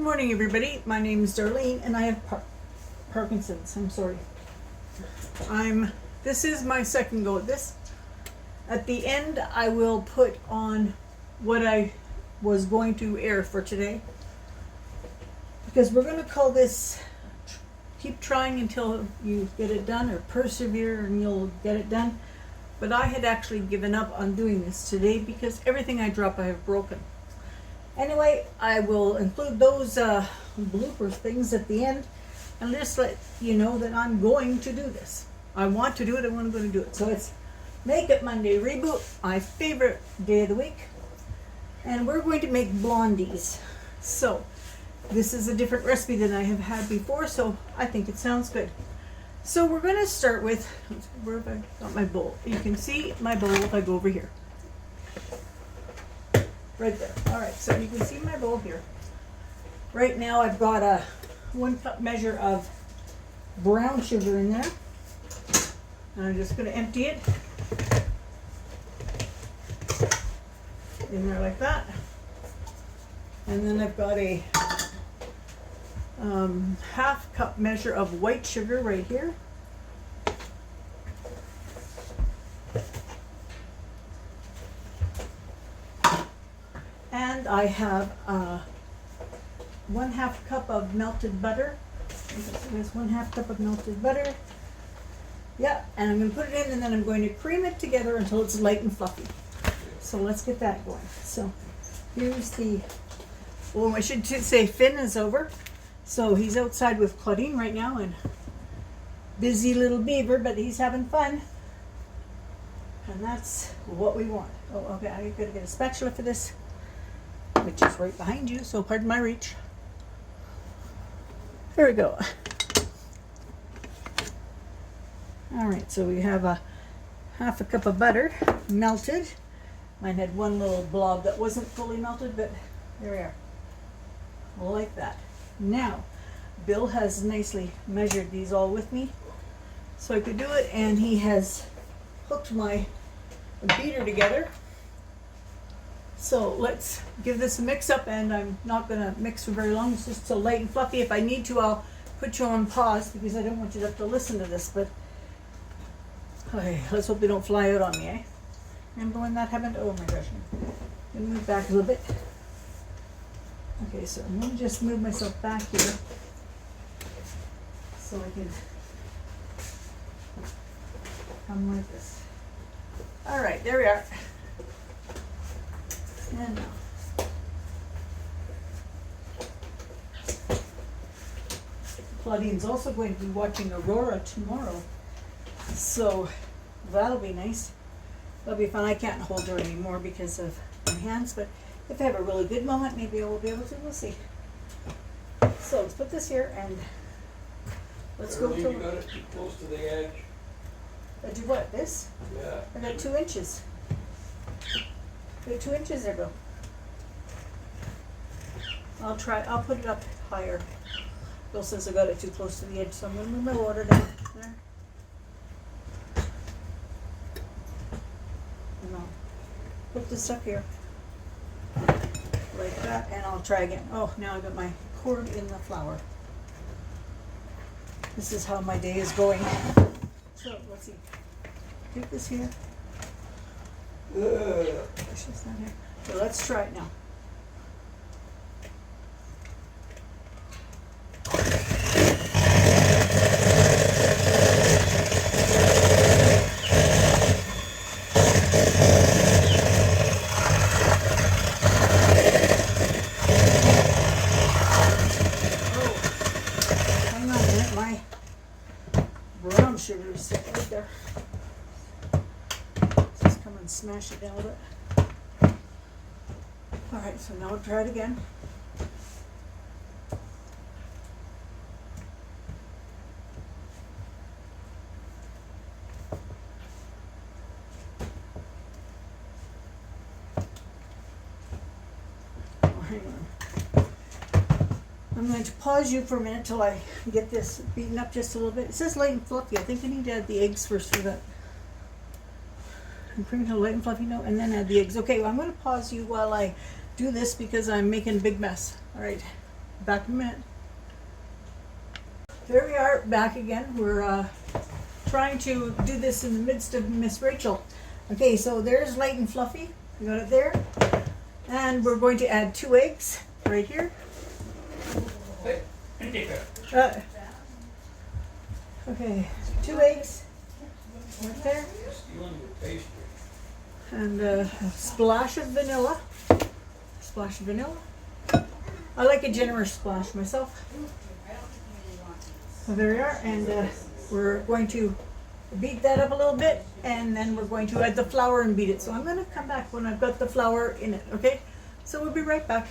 morning, everybody. My name is Darlene, and I have Parkinson's. I'm sorry. This is my second go at this. At the end, I will put on what I was going to air for today, because we're going to call this keep trying until you get it done, or persevere and you'll get it done. But I had actually given up on doing this today because everything I drop I have broken. Anyway, I will include those blooper things at the end and just let you know that I'm going to do this. I want to do it, I'm going to do it. So it's Makeup Monday Reboot, my favorite day of the week. And we're going to make blondies. So this is a different recipe than I have had before, so I think it sounds good. So we're going to start with, where have I got my bowl? You can see my bowl if I go over here. Right there. All right, so you can see my bowl here. Right now I've got a 1 cup measure of brown sugar in there. And I'm just going to empty it in there like that. And then I've got a half cup measure of white sugar right here. And I have 1/2 cup of melted butter. So there's 1/2 cup of melted butter. Yeah, and I'm going to put it in, and then I'm going to cream it together until it's light and fluffy. So let's get that going. So here's the, well, I should say Finn is over. So he's outside with Claudine right now, and busy little beaver, but he's having fun. And that's what we want. Oh, okay, I gotta get a spatula for this, which is right behind you, so pardon my reach. There we go. All right, so we have a 1/2 cup of butter melted. Mine had one little blob that wasn't fully melted, but there we are. Like that. Now, Bill has nicely measured these all with me, so I could do it, and he has hooked my beater together. So let's give this a mix up, and I'm not going to mix for very long. It's just so light and fluffy. If I need to, I'll put you on pause because I don't want you to have to listen to this, but okay, let's hope they don't fly out on me, eh? Remember when that happened? Oh my gosh. Let me move back a little bit. Okay, so I'm going to just move myself back here so I can come like this. All right, there we are. And now. Claudine's also going to be watching Aurora tomorrow, so that'll be nice. That'll be fun. I can't hold her anymore because of my hands, but if I have a really good moment, maybe I will be able to. We'll see. So let's put this here, and let's go to. You got it too close to the edge. I do what? This? Yeah. I got 2 inches. I got 2 inches there, Bill. I'll try. I'll put it up higher. Bill says I got it too close to the edge, so I'm going to move my water down there. And I'll put this up here. Like that, and I'll try again. Oh, now I got my cord in the flour. This is how my day is going. So let's see. Take this here. Push this down here. So let's try it now. Sugar is right there. Just come and smash it down a bit. Alright, so now we'll try it again. Oh, hang on. I'm going to pause you for a minute till I get this beaten up just a little bit. It says light and fluffy. I think I need to add the eggs first for that. And cream to light and fluffy note, and then add the eggs. Okay, well, I'm going to pause you while I do this because I'm making a big mess. All right. back in a minute. There we are, back again. We're trying to do this in the midst of Miss Rachel. Okay, so there's light and fluffy. We got it there. And we're going to add 2 eggs right here. Okay, 2 eggs right there. And a splash of vanilla. Splash of vanilla. I like a generous splash myself. So there we are, and we're going to beat that up a little bit, and then we're going to add the flour and beat it. So I'm going to come back when I've got the flour in it, okay? So we'll be right back.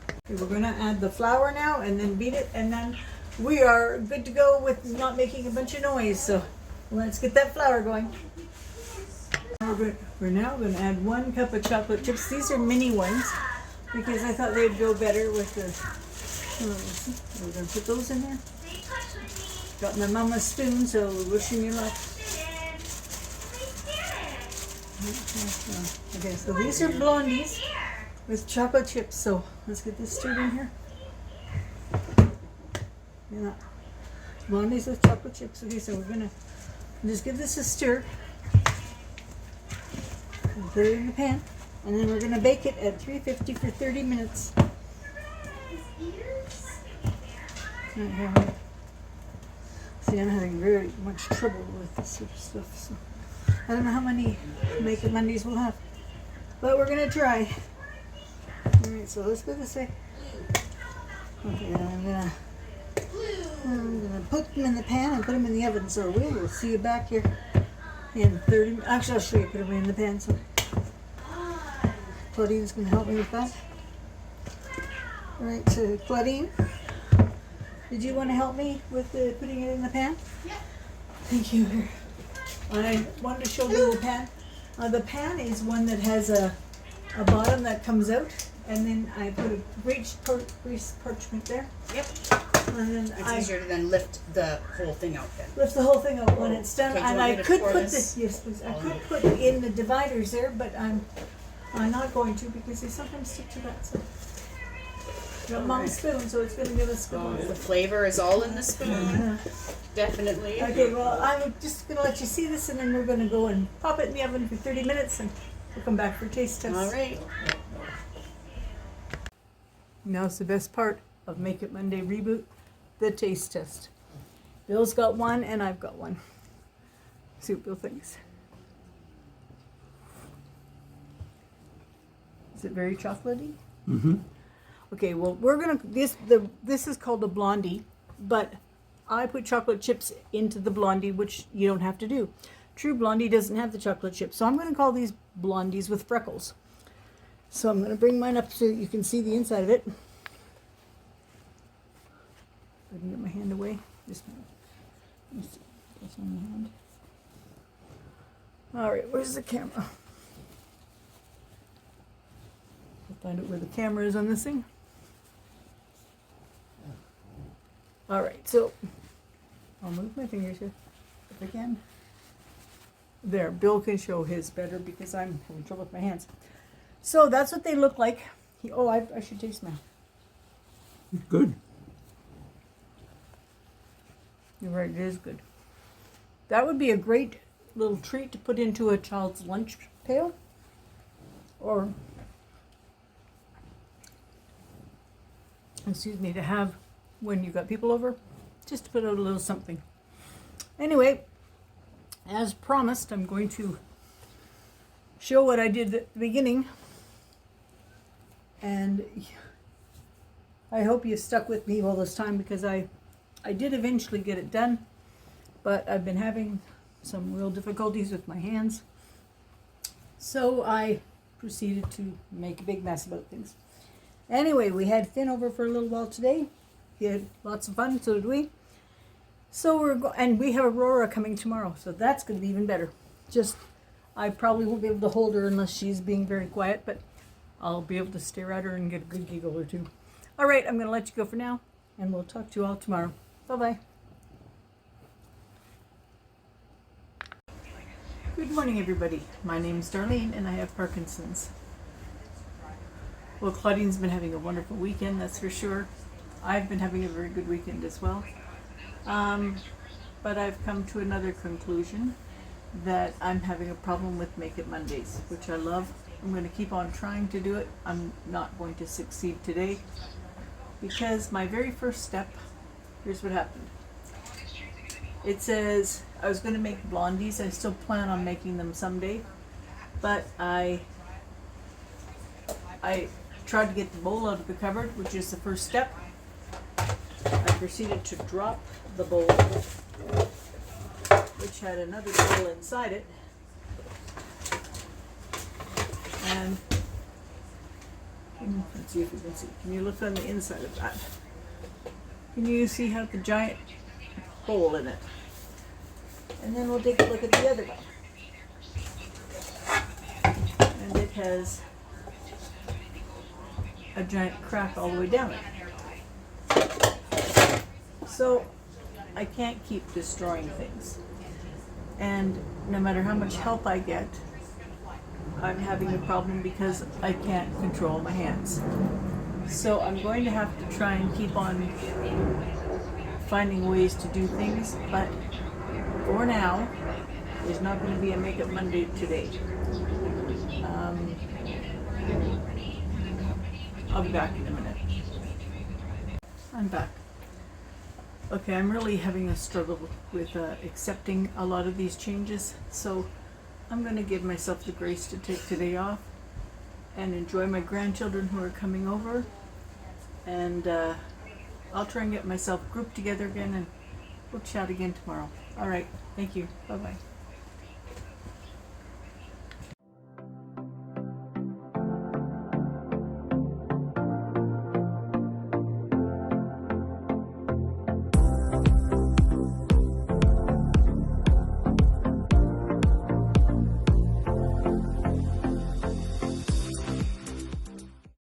Okay, we're going to add the flour now and then beat it, and then we are good to go with not making a bunch of noise. So let's get that flour going. We're now going to add 1 cup of chocolate chips. These are mini ones because I thought they'd go better with the... We're going to put those in there. Got my mama's spoon, so wishing you luck. Okay, so these are Blondies with chocolate chips. So let's get this stirred in here. Yeah, Blondies with chocolate chips. Okay, so we're going to just give this a stir. Put it in the pan, and then we're going to bake it at 350 for 30 minutes. See, I'm having very much trouble with this sort of stuff, so I don't know how many Make It Mondays we'll have, but we're going to try. Alright, so let's go this way. Okay, I'm gonna put them in the pan and put them in the oven, so we will see you back here in 30 minutes. Actually, I'll show you, put them in the pan, so Claudine's going to help me with that. Alright, so Claudine, did you want to help me with putting it in the pan? Yeah. Thank you. I wanted to show you the pan. The pan is one that has a bottom that comes out, and then I put a grease parchment there. Yep. And then It's easier to then lift the whole thing out then. lift the whole thing up when it's done. Okay, do you And want I me to could pour put this? yes, please. I could put in the dividers there, but I'm not going to because they sometimes stick to that. So. Got mom's spoon, so it's going to give us good The flavor is all in the spoon. Definitely. Okay, well, I'm just going to let you see this, and then we're going to go and pop it in the oven for 30 minutes, and we'll come back for taste test. All right. Now it's the best part of Make It Monday Reboot, the taste test. Bill's got one, and I've got one. See what Bill thinks. Is it very chocolatey? Mm-hmm. Okay, well, we're gonna this is called a Blondie, but I put chocolate chips into the Blondie, which you don't have to do. True Blondie doesn't have the chocolate chips, so I'm gonna call these Blondies with Freckles. So I'm gonna bring mine up so you can see the inside of it. I can get my hand away. Just let me see. This on the hand. All right, where's the camera? I'll find out where the camera is on this thing. All right, so I'll move my fingers here if I can. There, Bill can show his better because I'm having trouble with my hands. So that's what they look like. I should taste now. Good. You're right, it is good. That would be a great little treat to put into a child's lunch pail. Or, excuse me, to have when you've got people over, just to put out a little something. Anyway, as promised, I'm going to show what I did at the beginning. And I hope you stuck with me all this time because I did eventually get it done, but I've been having some real difficulties with my hands. So I proceeded to make a big mess about things. Anyway, we had Finn over for a little while today. He had lots of fun, so did we. So and we have Aurora coming tomorrow, so that's going to be even better. Just, I probably won't be able to hold her unless she's being very quiet, but I'll be able to stare at her and get a good giggle or two. All right, I'm going to let you go for now, and we'll talk to you all tomorrow. Bye-bye. Good morning, everybody. My name is Darlene, and I have Parkinson's. Well, Claudine's been having a wonderful weekend, that's for sure. I've been having a very good weekend as well. But I've come to another conclusion that I'm having a problem with Make It Mondays, which I love. I'm going to keep on trying to do it. I'm not going to succeed today because my very first step, here's what happened. It says I was going to make blondies. I still plan on making them someday, but I tried to get the bowl out of the cupboard, which is the first step. I proceeded to drop the bowl, which had another bowl inside it. And let's see if you can see. Can you look on the inside of that? Can you see how the giant hole in it? And then we'll take a look at the other one. And it has a giant crack all the way down it. So I can't keep destroying things. And no matter how much help I get, I'm having a problem because I can't control my hands. So I'm going to have to try and keep on finding ways to do things, but for now, there's not going to be a Make-up Monday today. I'll be back in a minute. I'm back. Okay, I'm really having a struggle with accepting a lot of these changes, so I'm going to give myself the grace to take today off and enjoy my grandchildren who are coming over, and I'll try and get myself grouped together again, and we'll chat again tomorrow. All right, thank you. Bye-bye.